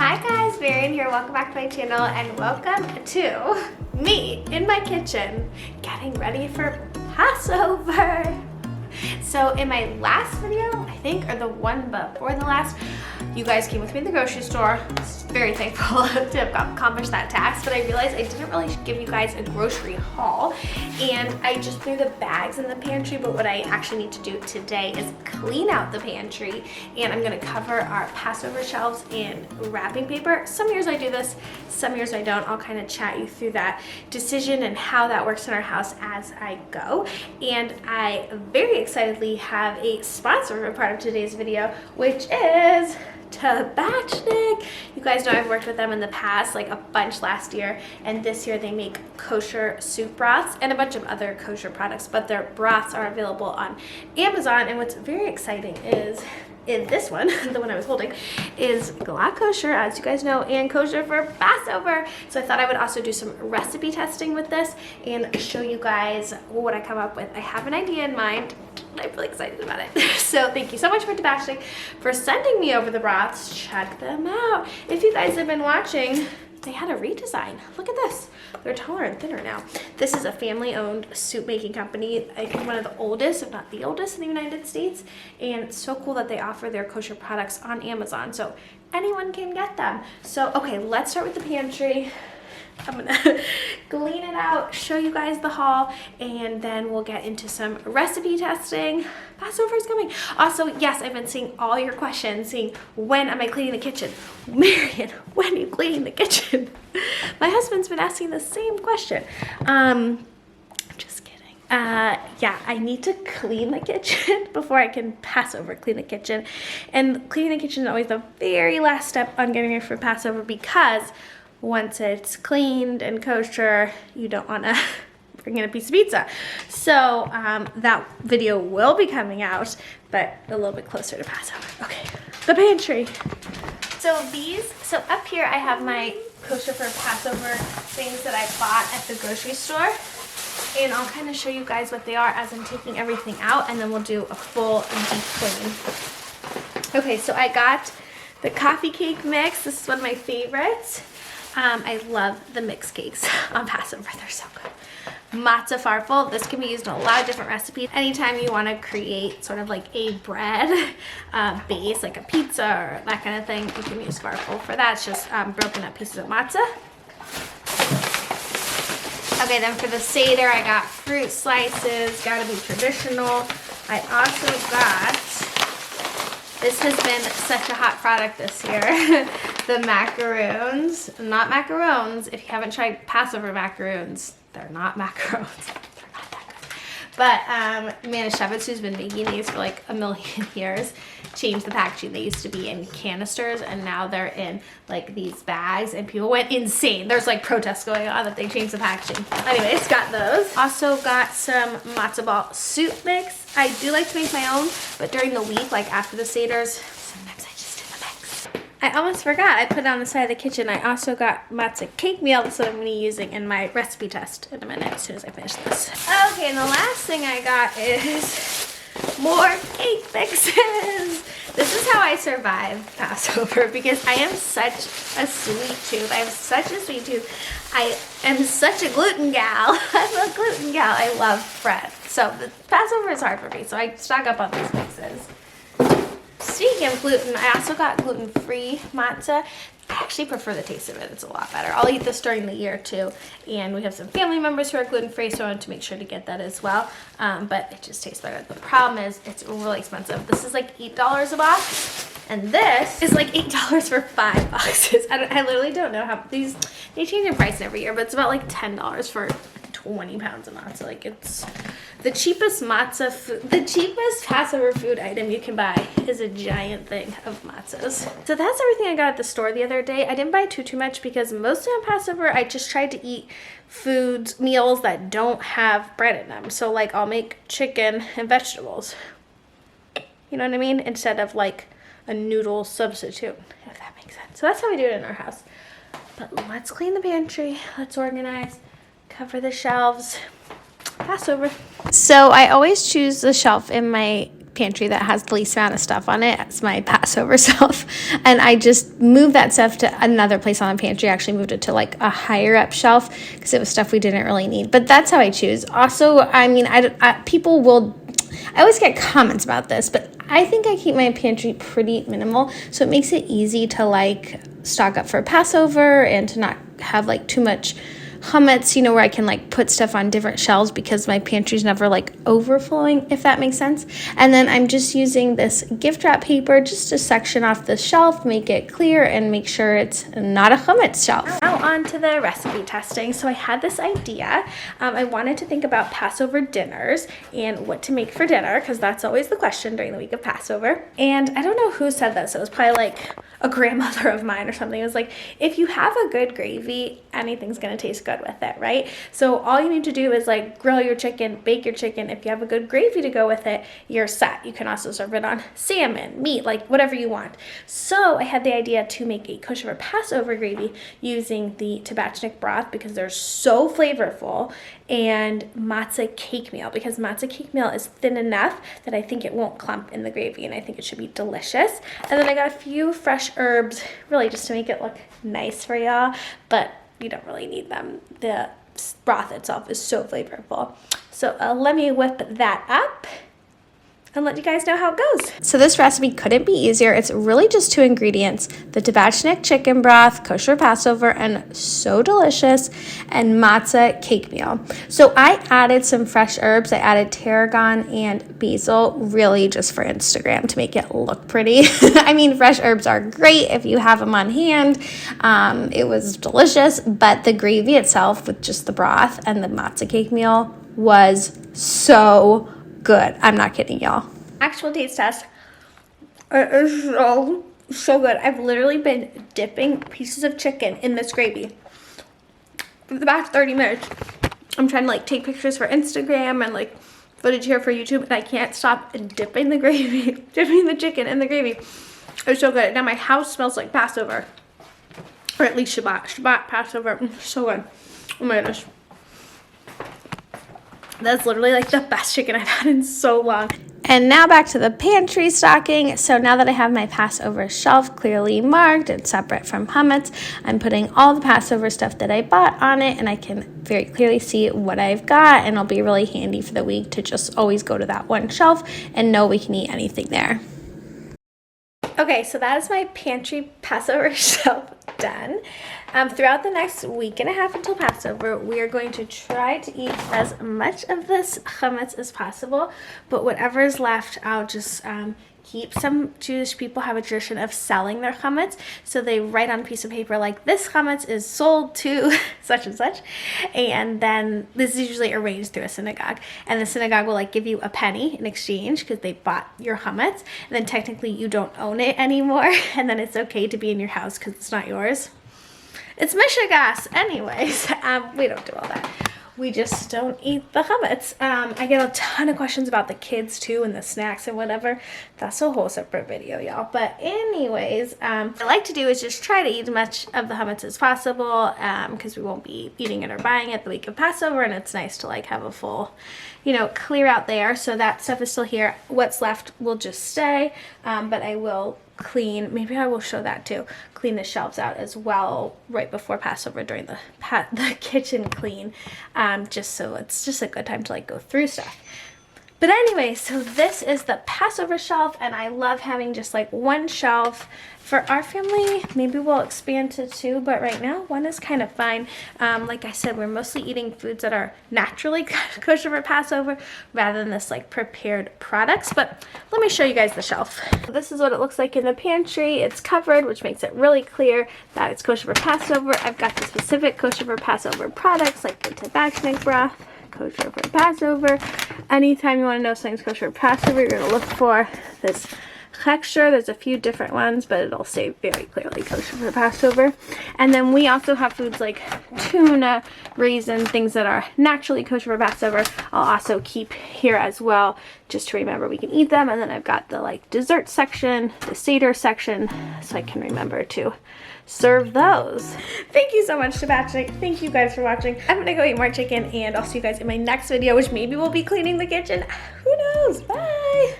Hi guys, Marian here. Welcome back to my channel and welcome to me in my kitchen getting ready for Passover. So in my last video, I think, or the one before the last, you guys came with me to the grocery store. Very thankful to have accomplished that task, but I realized I didn't really give you guys a grocery haul, and I just threw the bags in the pantry. But what I actually need to do today is clean out the pantry, and I'm gonna cover our Passover shelves in wrapping paper. Some years I do this, some years I don't. I'll kind of chat you through that decision and how that works in our house as I go. And I very excitedly have a sponsor for part of today's video, which is Tabachnik. You guys know I've worked with them in the past, like a bunch last year, and this year they make kosher soup broths and a bunch of other kosher products, but their broths are available on Amazon. And what's very exciting is in this one, the one I was holding, is glad kosher, as you guys know, and kosher for Passover. So I thought I would also do some recipe testing with this and show you guys what I come up with. I have an idea in mind. I'm really excited about it. So thank you so much for Tabachnik for sending me over the broths. Check them out. If you guys have been watching, they had a redesign. Look at this. They're taller and thinner now. This is a family-owned soup making company. I think one of the oldest, if not the oldest, in the United States. And it's so cool that they offer their kosher products on Amazon, so anyone can get them. So, okay, let's start with the pantry. I'm gonna clean it out, show you guys the haul, and then we'll get into some recipe testing. Passover is coming. Also, yes, I've been seeing all your questions, saying, when am I cleaning the kitchen? Marian, when are you cleaning the kitchen? My husband's been asking the same question. Just kidding. Yeah, I need to clean the kitchen before I can Passover clean the kitchen. And cleaning the kitchen is always the very last step on getting ready for Passover, because once it's cleaned and kosher, you don't want to bring in a piece of pizza. So that video will be coming out, but a little bit closer to Passover. Okay, the pantry. So up here I have my kosher for Passover things that I bought at the grocery store. And I'll kind of show you guys what they are as I'm taking everything out, and then we'll do a full deep clean. Okay, so I got the coffee cake mix. This is one of my favorites. I love the mixed cakes on Passover. They're so good. Matzah farfel. This can be used in a lot of different recipes. Anytime you want to create sort of like a bread base, like a pizza or that kind of thing, you can use farfel for that. It's just broken up pieces of matzah. Okay, then for the Seder, I got fruit slices. Gotta be traditional. I also got, this has been such a hot product this year, the macaroons. Not macarons. If you haven't tried Passover macaroons, they're not macarons. They're not that good. But Manischewitz, who's been making these for like a million years, changed the packaging. They used to be in canisters, and now they're in like these bags, and people went insane. There's like protests going on that they changed the packaging. Anyways, got those. Also got some matzo ball soup mix. I do like to make my own, but during the week, like after the Seders, sometimes I just do the mix. I almost forgot. I put it on the side of the kitchen. I also got matzah cake meal. That's what I'm going to be using in my recipe test in a minute as soon as I finish this. Okay, and the last thing I got is more cake mixes. This is how I survive Passover, because I am such a sweet tooth. I have such a sweet tooth. I am such a gluten gal. I'm a gluten gal. I love bread. So the Passover is hard for me, so I stock up on these mixes. Speaking of gluten, I also got gluten-free matzah. I actually prefer the taste of it. It's a lot better. I'll eat this during the year too. And we have some family members who are gluten-free, so I wanted to make sure to get that as well. But it just tastes better. The problem is it's really expensive. This is like $8 a box. And this is like $8 for 5 boxes. I literally don't know how these, they change in price every year, but it's about like $10 for 20 pounds of matzah. Like, it's the cheapest matzah food, the cheapest Passover food item you can buy is a giant thing of matzahs. So that's everything I got at the store the other day. I didn't buy too much because mostly on Passover I just tried to eat meals that don't have bread in them. So like I'll make chicken and vegetables, you know what I mean, instead of like a noodle substitute, if that makes sense. So that's how we do it in our house. But let's clean the pantry, let's organize, cover the shelves. Passover. So I always choose the shelf in my pantry that has the least amount of stuff on it. It's my Passover shelf. And I just moved that stuff to another place on the pantry. I actually moved it to like a higher up shelf because it was stuff we didn't really need. But that's how I choose. Also, I mean, people will, I always get comments about this, but I think I keep my pantry pretty minimal. So it makes it easy to like stock up for Passover and to not have like too much chametz, you know, where I can like put stuff on different shelves because my pantry's never like overflowing, if that makes sense. And then I'm just using this gift wrap paper just to section off the shelf, make it clear, and make sure it's not a chametz shelf. Now on to the recipe testing. So I had this idea. I wanted to think about Passover dinners and what to make for dinner, because that's always the question during the week of Passover. And I don't know who said this. It was probably like a grandmother of mine or something. It was like, if you have a good gravy, anything's gonna taste good with it, right? So all you need to do is like grill your chicken, bake your chicken. If you have a good gravy to go with it, you're set. You can also serve it on salmon, meat, like whatever you want. So I had the idea to make a kosher Passover gravy using the tabachnik broth because they're so flavorful, and matzah cake meal because matzah cake meal is thin enough that I think it won't clump in the gravy, and I think it should be delicious. And then I got a few fresh herbs, really just to make it look nice for y'all, but you don't really need them. The broth itself is so flavorful. So let me whip that up and let you guys know how it goes. So this recipe couldn't be easier. It's really just 2 ingredients, the tabachnik chicken broth, kosher Passover, and so delicious, and matzah cake meal. So I added some fresh herbs. I added tarragon and basil, really just for Instagram to make it look pretty. I mean, fresh herbs are great if you have them on hand. It was delicious, but the gravy itself with just the broth and the matzah cake meal was so good. I'm not kidding, y'all. Actual taste test. It is so good. I've literally been dipping pieces of chicken in this gravy for the past 30 minutes. I'm trying to like take pictures for Instagram and like footage here for YouTube, and I can't stop dipping the gravy, dipping the chicken in the gravy. It's so good. Now my house smells like Passover, or at least Shabbat, Passover. So good. Oh my goodness. That's literally like the best chicken I've had in so long. And now back to the pantry stocking. So now that I have my Passover shelf clearly marked and separate from chametz, I'm putting all the Passover stuff that I bought on it, and I can very clearly see what I've got, and it'll be really handy for the week to just always go to that one shelf and know we can eat anything there. Okay, so that is my pantry Passover shelf done. Throughout the next week and a half until Passover, we are going to try to eat as much of this chametz as possible, but whatever is left, I'll just keep. Some Jewish people have a tradition of selling their chametz, so they write on a piece of paper like, this chametz is sold to such and such, and then this is usually arranged through a synagogue, and the synagogue will like give you a penny in exchange because they bought your chametz, and then technically you don't own it anymore, and then it's okay to be in your house because it's not yours. It's mishigas. Anyways, we don't do all that. We just don't eat the chametz. I get a ton of questions about the kids too and the snacks and whatever. That's a whole separate video, y'all. But anyways, what I like to do is just try to eat as much of the chametz as possible because we won't be eating it or buying it the week of Passover, and it's nice to like have a full, you know, clear out there. So that stuff is still here. What's left will just stay, but I will clean, maybe I will show that too, clean the shelves out as well right before Passover during the kitchen clean, just so it's just a good time to like go through stuff. But anyway, so this is the Passover shelf, and I love having just like one shelf. For our family, maybe we'll expand to 2, but right now 1 is kind of fine. Like I said, we're mostly eating foods that are naturally kosher for Passover rather than this like prepared products. But let me show you guys the shelf. This is what it looks like in the pantry. It's covered, which makes it really clear that it's kosher for Passover. I've got the specific kosher for Passover products like the tabachnik broth, kosher for Passover. Anytime you want to know something's kosher for Passover, you're going to look for this texture. There's a few different ones, but it'll say very clearly kosher for Passover. And then we also have foods like tuna, raisin, things that are naturally kosher for Passover. I'll also keep here as well, just to remember we can eat them. And then I've got the like dessert section, the Seder section, so I can remember to serve those. Thank you so much to Tabachnik. Thank you guys for watching. I'm gonna go eat more chicken, and I'll see you guys in my next video, which maybe we'll be cleaning the kitchen. Who knows? Bye.